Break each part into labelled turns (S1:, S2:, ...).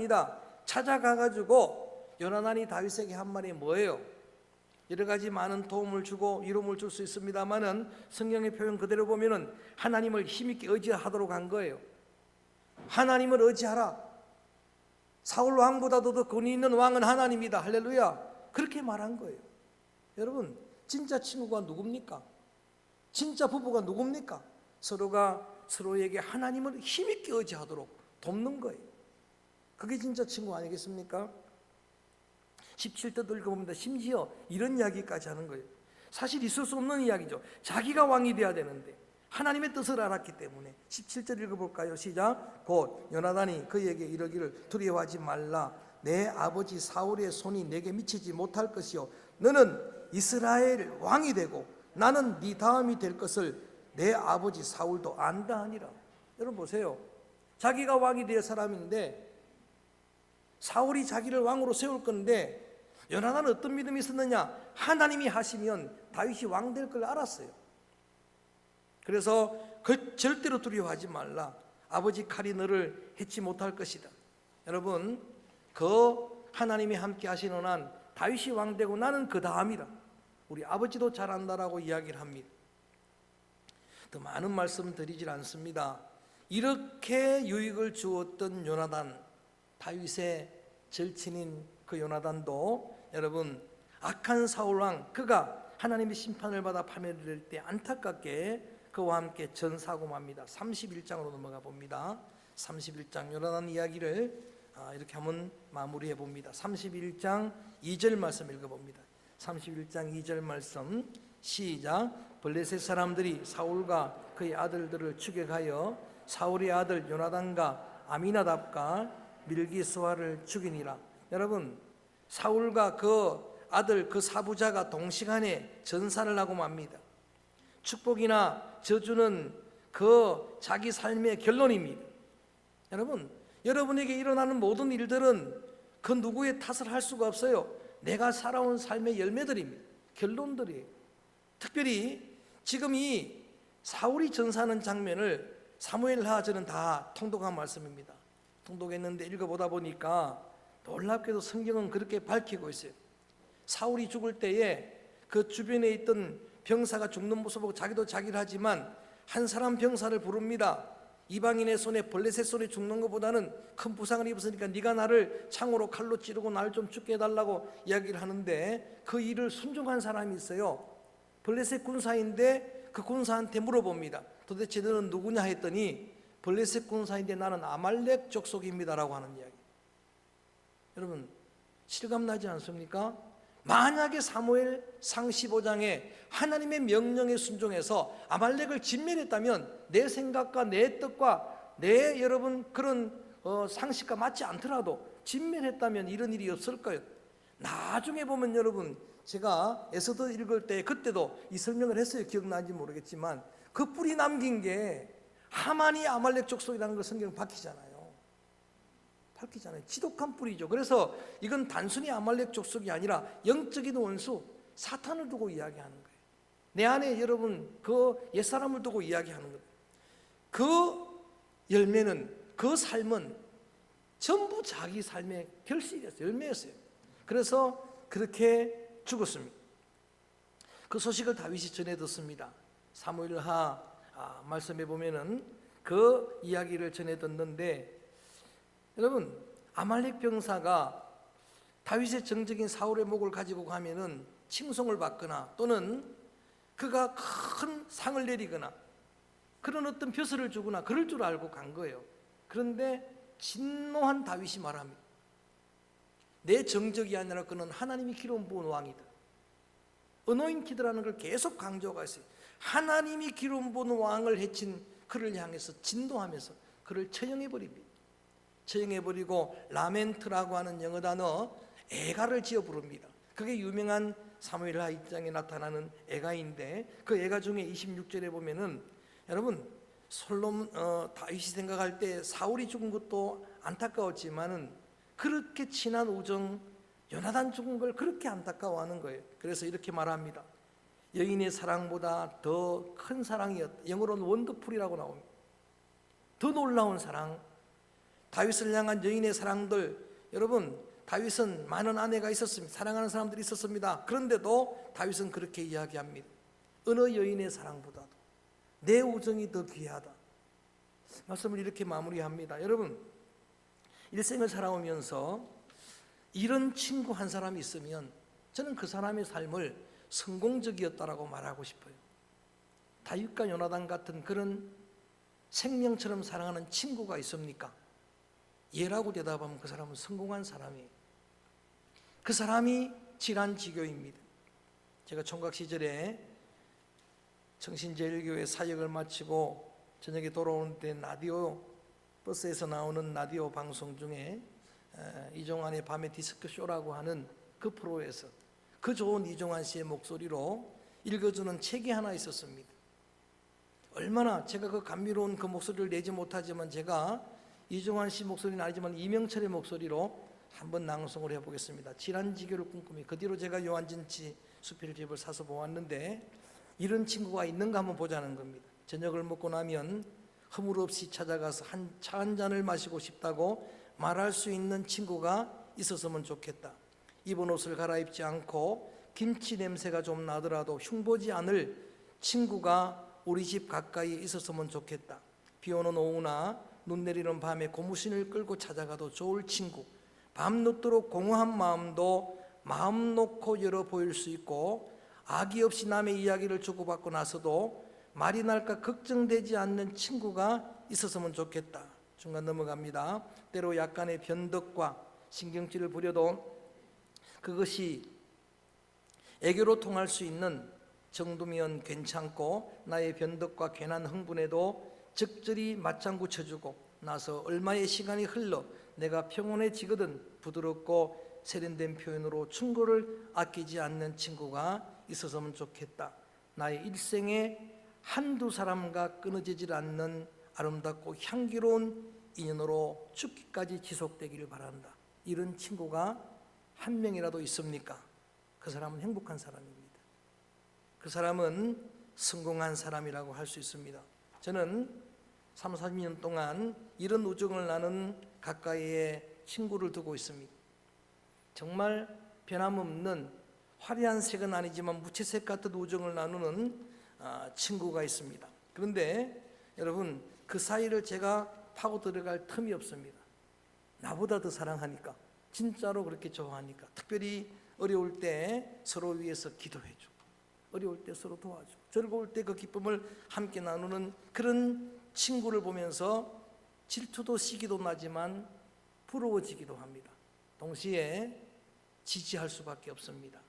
S1: 찾아갑니다. 찾아가가지고 요나단이 다윗에게 한 말이 뭐예요? 여러 가지 많은 도움을 주고 이름을 줄 수 있습니다만은 성경의 표현 그대로 보면은 하나님을 힘있게 의지하도록 한 거예요. 하나님을 의지하라. 사울 왕보다도 더 권위 있는 왕은 하나님이다. 할렐루야. 그렇게 말한 거예요. 여러분, 진짜 친구가 누굽니까? 진짜 부부가 누굽니까? 서로가 서로에게 하나님을 힘있게 의지하도록 돕는 거예요. 그게 진짜 친구 아니겠습니까? 17절도 읽어봅니다. 심지어 이런 이야기까지 하는 거예요. 사실 있을 수 없는 이야기죠. 자기가 왕이 되어야 되는데 하나님의 뜻을 알았기 때문에. 17절 읽어볼까요? 시작. 곧 요나단이 그에게 이르기를 두려워하지 말라. 내 아버지 사울의 손이 내게 미치지 못할 것이요 너는 이스라엘 왕이 되고 나는 네 다음이 될 것을 내 아버지 사울도 안다 하니라. 여러분 보세요. 자기가 왕이 될 사람인데 사울이 자기를 왕으로 세울 건데 요나단은 어떤 믿음이 있었느냐? 하나님이 하시면 다윗이 왕 될 걸 알았어요. 그래서 절대로 두려워하지 말라. 아버지 칼이 너를 해치 못할 것이다. 여러분, 그 하나님이 함께 하시는 한 다윗이 왕 되고 나는 그 다음이라. 우리 아버지도 잘한다라고 이야기를 합니다. 더 많은 말씀 드리질 않습니다. 이렇게 유익을 주었던 요나단, 다윗의 절친인 그 요나단도 여러분 악한 사울왕 그가 하나님의 심판을 받아 파멸될 때 안타깝게 그와 함께 전사하고 맙니다. 31장으로 넘어가 봅니다. 31장 요나단 이야기를 이렇게 한번 마무리해 봅니다. 31장 2절 말씀 읽어봅니다. 31장 2절 말씀 시작. 블레셋 사람들이 사울과 그의 아들들을 추격하여 사울의 아들 요나단과 아미나답과 밀기스와를 죽이니라. 여러분, 사울과 그 아들 그 사부자가 동시간에 전사를 하고 맙니다. 축복이나 저주는 그 자기 삶의 결론입니다. 여러분, 여러분에게 일어나는 모든 일들은 그 누구의 탓을 할 수가 없어요. 내가 살아온 삶의 열매들입니다. 결론들이에요. 특별히 지금 이 사울이 전사하는 장면을 사무엘하 저는 다 통독한 말씀입니다. 통독했는데 읽어보다 보니까 놀랍게도 성경은 그렇게 밝히고 있어요. 사울이 죽을 때에 그 주변에 있던 병사가 죽는 모습을 보고 자기도 자기를 하지만 한 사람 병사를 부릅니다. 이방인의 손에 블레셋 손에 죽는 것보다는 큰 부상을 입었으니까 네가 나를 창으로 칼로 찌르고 나를 좀 죽게 해달라고 이야기를 하는데 그 일을 순종한 사람이 있어요. 블레셋 군사인데 그 군사한테 물어봅니다. 도대체 너는 누구냐 했더니 블레셋 군사인데 나는 아말렉 족속입니다라고 하는 이야기. 여러분 실감나지 않습니까? 만약에 사무엘 상 15장에 하나님의 명령에 순종해서 아말렉을 진멸했다면 내 생각과 내 뜻과 내 여러분 그런 상식과 맞지 않더라도 진멸했다면 이런 일이 없을 거예요. 나중에 보면 여러분 제가 에스더 읽을 때 그때도 이 설명을 했어요. 기억나는지 모르겠지만 그 뿌리 남긴 게 하만이 아말렉 족속이라는 걸 성경은 밝히잖아요. 지독한 뿌리죠. 그래서 이건 단순히 아말렉 족속이 아니라 영적인 원수 사탄을 두고 이야기하는 거예요. 내 안에 여러분 그 옛사람을 두고 이야기하는 거예요. 그 열매는 그 삶은 전부 자기 삶의 결실이었어요. 열매였어요. 그래서 그렇게 죽었습니다. 그 소식을 다윗이 전해 듣습니다. 사무엘하 말씀해 보면은 그 이야기를 전해 듣는데 여러분 아말렉 병사가 다윗의 정적인 사울의 목을 가지고 가면은 칭송을 받거나 또는 그가 큰 상을 내리거나 그런 어떤 벼슬을 주거나 그럴 줄 알고 간 거예요. 그런데 진노한 다윗이 말합니다. 내 정적이 아니라 그는 하나님이 기름 부은 왕이다. 어노인티드라는 걸 계속 강조가 있어요. 하나님이 기름 부은 왕을 해친 그를 향해서 진노하면서 그를 처형해버립니다. 처형해버리고 라멘트라고 하는 영어 단어 애가를 지어 부릅니다. 그게 유명한 사무엘하 2장에 나타나는 애가인데 그 애가 중에 26절에 보면은 여러분 다윗이 생각할 때 사울이 죽은 것도 안타까웠지만은 그렇게 친한 우정 요나단 죽은 걸 그렇게 안타까워하는 거예요. 그래서 이렇게 말합니다. 여인의 사랑보다 더 큰 사랑이었다. 영어로는 원더풀이라고 나옵니다. 더 놀라운 사랑, 다윗을 향한 여인의 사랑들, 여러분 다윗은 많은 아내가 있었습니다. 사랑하는 사람들이 있었습니다. 그런데도 다윗은 그렇게 이야기합니다. 어느 여인의 사랑보다도 내 우정이 더 귀하다. 말씀을 이렇게 마무리합니다. 여러분, 일생을 살아오면서 이런 친구 한 사람이 있으면 저는 그 사람의 삶을 성공적이었다라고 말하고 싶어요. 다윗과 요나단 같은 그런 생명처럼 사랑하는 친구가 있습니까? 예라고 대답하면 그 사람은 성공한 사람이에요. 그 사람이 질환지교입니다. 제가 총각 시절에 청신제일교회 사역을 마치고 저녁에 돌아오는 때 라디오 버스에서 나오는 라디오 방송 중에 이종환의 밤의 디스크쇼라고 하는 그 프로에서 그 좋은 이종환 씨의 목소리로 읽어주는 책이 하나 있었습니다. 얼마나 제가 그 감미로운 그 목소리를 내지 못하지만 제가 이종환 씨 목소리는 아니지만 이명철의 목소리로 한번 낭송을 해보겠습니다. 질환지교를 꿈꾸며 그 뒤로 제가 요한진치 수필집을 사서 보았는데 이런 친구가 있는가 한번 보자는 겁니다. 저녁을 먹고 나면 허물 없이 찾아가서 차 한 잔을 마시고 싶다고 말할 수 있는 친구가 있었으면 좋겠다. 입은 옷을 갈아입지 않고 김치 냄새가 좀 나더라도 흉보지 않을 친구가 우리 집 가까이에 있었으면 좋겠다. 비 오는 오후나 눈 내리는 밤에 고무신을 끌고 찾아가도 좋을 친구. 밤 늦도록 공허한 마음도 마음 놓고 열어 보일 수 있고 악의 없이 남의 이야기를 주고받고 나서도 말이 날까 걱정되지 않는 친구가 있었으면 좋겠다. 중간 넘어갑니다. 때로 약간의 변덕과 신경질을 부려도 그것이 애교로 통할 수 있는 정도면 괜찮고 나의 변덕과 괜한 흥분에도 적절히 맞장구 쳐주고 나서 얼마의 시간이 흘러 내가 평온해지거든 부드럽고 세련된 표현으로 충고를 아끼지 않는 친구가 있었으면 좋겠다. 나의 일생에 한두 사람과 끊어지질 않는 아름답고 향기로운 인연으로 죽기까지 지속되기를 바란다. 이런 친구가 한 명이라도 있습니까? 그 사람은 행복한 사람입니다. 그 사람은 성공한 사람이라고 할 수 있습니다. 저는 3, 40년 동안 이런 우정을 나눈 가까이에 친구를 두고 있습니다. 정말 변함없는 화려한 색은 아니지만 무채색 같은 우정을 나누는 친구가 있습니다. 그런데 여러분 그 사이를 제가 파고 들어갈 틈이 없습니다. 나보다 더 사랑하니까, 진짜로 그렇게 좋아하니까. 특별히 어려울 때 서로 위해서 기도해주고, 어려울 때 서로 도와주고, 즐거울 때 그 기쁨을 함께 나누는 그런 친구를 보면서 질투도 시기도 나지만 부러워지기도 합니다. 동시에 지지할 수밖에 없습니다.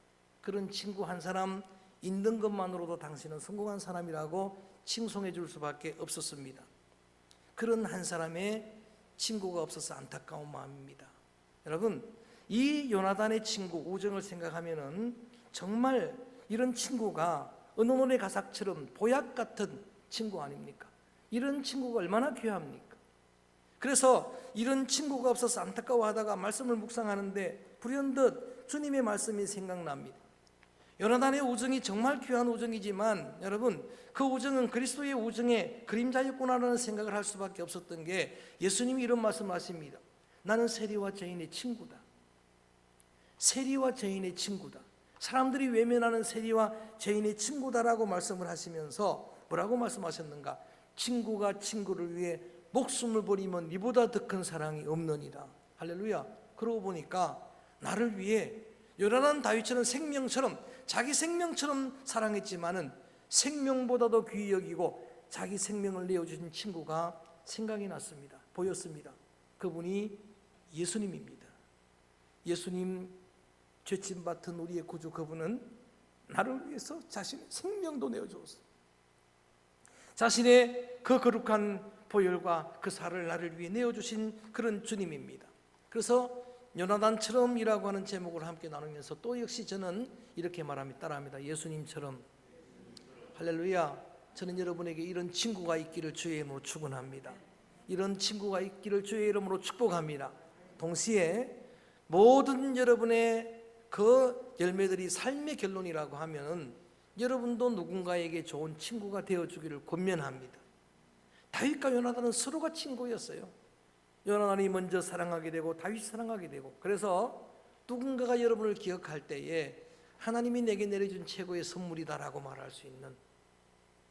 S1: 그런 친구 한 사람 있는 것만으로도 당신은 성공한 사람이라고 칭송해 줄 수밖에 없었습니다. 그런 한 사람의 친구가 없어서 안타까운 마음입니다. 여러분, 이 요나단의 친구 우정을 생각하면은 정말 이런 친구가 어느 노래 가사처럼 보약 같은 친구 아닙니까? 이런 친구가 얼마나 귀합니까? 그래서 이런 친구가 없어서 안타까워하다가 말씀을 묵상하는데 불현듯 주님의 말씀이 생각납니다. 요나단의 우정이 정말 귀한 우정이지만 여러분 그 우정은 그리스도의 우정의 그림자였구나라는 생각을 할 수밖에 없었던 게 예수님이 이런 말씀하십니다. 나는 세리와 죄인의 친구다. 세리와 죄인의 친구다. 사람들이 외면하는 세리와 죄인의 친구다라고 말씀을 하시면서 뭐라고 말씀하셨는가? 친구가 친구를 위해 목숨을 버리면 이보다 더 큰 사랑이 없느니라. 할렐루야. 그러고 보니까 나를 위해 요나단 다윗처럼 생명처럼 자기 생명처럼 사랑했지만은 생명보다도 귀히 여기고 자기 생명을 내어주신 친구가 생각이 났습니다. 보였습니다. 그분이 예수님입니다. 예수님 죄짐 받은 우리의 구주 그분은 나를 위해서 자신의 생명도 내어주었어요. 자신의 그 거룩한 보혈과 그 살을 나를 위해 내어주신 그런 주님입니다. 그래서 요나단처럼이라고 하는 제목을 함께 나누면서 또 역시 저는 이렇게 말합니다. 따라합니다. 예수님처럼. 할렐루야. 저는 여러분에게 이런 친구가 있기를 주의 이름으로 축원합니다. 이런 친구가 있기를 주의 이름으로 축복합니다. 동시에 모든 여러분의 그 열매들이 삶의 결론이라고 하면 여러분도 누군가에게 좋은 친구가 되어주기를 권면합니다. 다윗과 요나단은 서로가 친구였어요. 요나단이 먼저 사랑하게 되고 다윗이 사랑하게 되고, 그래서 누군가가 여러분을 기억할 때에 하나님이 내게 내려준 최고의 선물이다라고 말할 수 있는,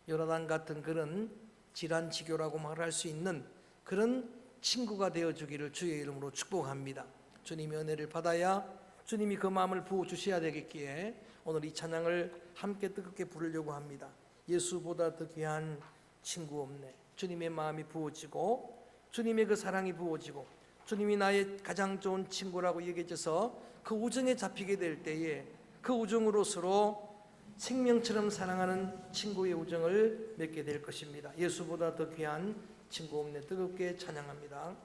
S1: 요나단 같은 그런 질환지교라고 말할 수 있는 그런 친구가 되어주기를 주의 이름으로 축복합니다. 주님의 은혜를 받아야 주님이 그 마음을 부어주셔야 되겠기에 오늘 이 찬양을 함께 뜨겁게 부르려고 합니다. 예수보다 더 귀한 친구 없네. 주님의 마음이 부어지고 주님의 그 사랑이 부어지고 주님이 나의 가장 좋은 친구라고 얘기해줘서 그 우정에 잡히게 될 때에 그 우정으로 서로 생명처럼 사랑하는 친구의 우정을 맺게 될 것입니다. 예수보다 더 귀한 친구 없네. 뜨겁게 찬양합니다.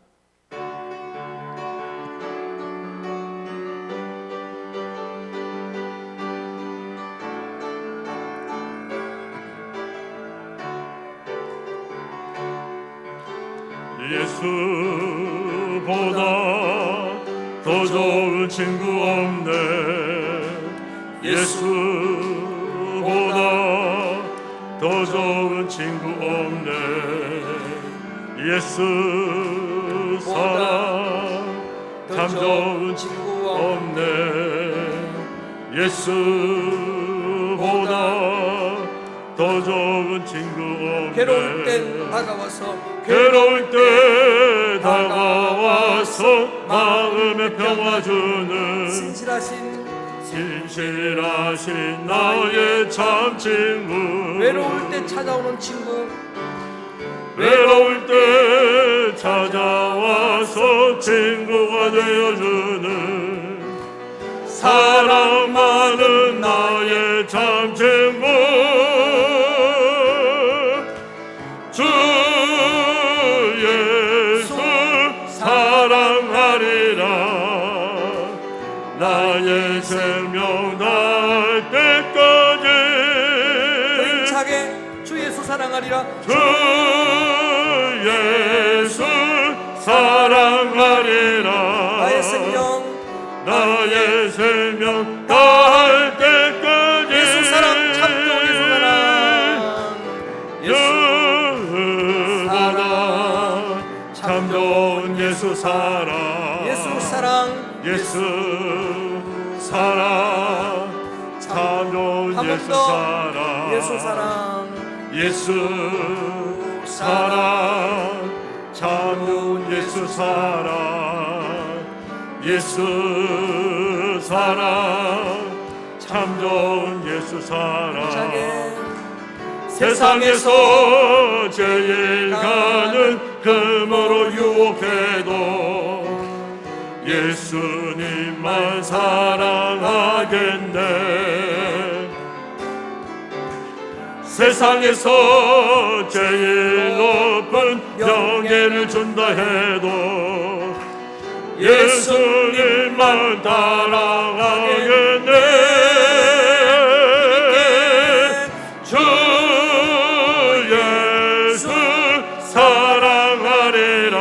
S2: 예수보다 더 좋은 친구 없네. 예수보다 더 좋은 친구 없네. 예수 사랑 참 좋은 친구 없네. 예수보다 더 좋은 친구 없네.
S1: 괴로울 땐 다가와서
S2: 괴로울 때 다가와서 마음의 평화 주는 진실하신 나의 참 친구.
S1: 외로울 때 찾아오는 친구,
S2: 외로울 때 찾아와서 친구가 되어주는 사랑 많은 나의 참 친구. 주 예수 사랑하리라. 나의 생명 닿을 때까지
S1: 더 힘차게 주 예수 사랑하리라.
S2: 주 예수 사랑하리라. 나의 생명 닿을 때까지
S1: 예수 사랑 참 좋은 예수 사랑.
S2: 참 좋은 예수 사랑.
S1: 예수 사랑.
S2: 예수 사랑 참 좋은 예수 사랑.
S1: 예수 사랑.
S2: 예수 사랑 참 좋은 예수 사랑. 예수 사랑 참 좋은 예수 사랑. 세상에서 제일 가는 금으로 유혹해도 예수님만 사랑하겠네. 세상에서 제일 높은 명예를 준다 해도 예수님만 따라가겠네. 주 예수 사랑하리라.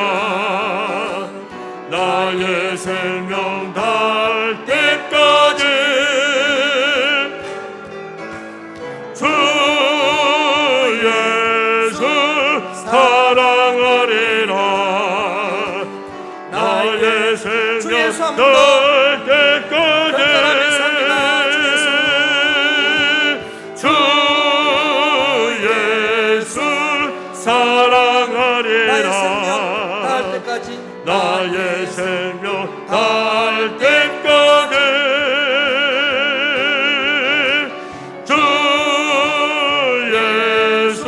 S2: 나의 생명 닿을 때까지 주 예수 사랑하리라. 나의 생명 닿을 때까지 주 예수 사랑하리라. 나의 생명 닿을 때까지 주 예수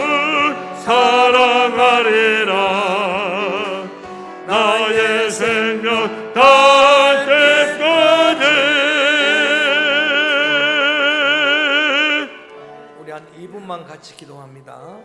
S2: 사랑하리라. 나의 생명 닿을 때까지.
S1: 우리 한 2분만 같이 기도합니다.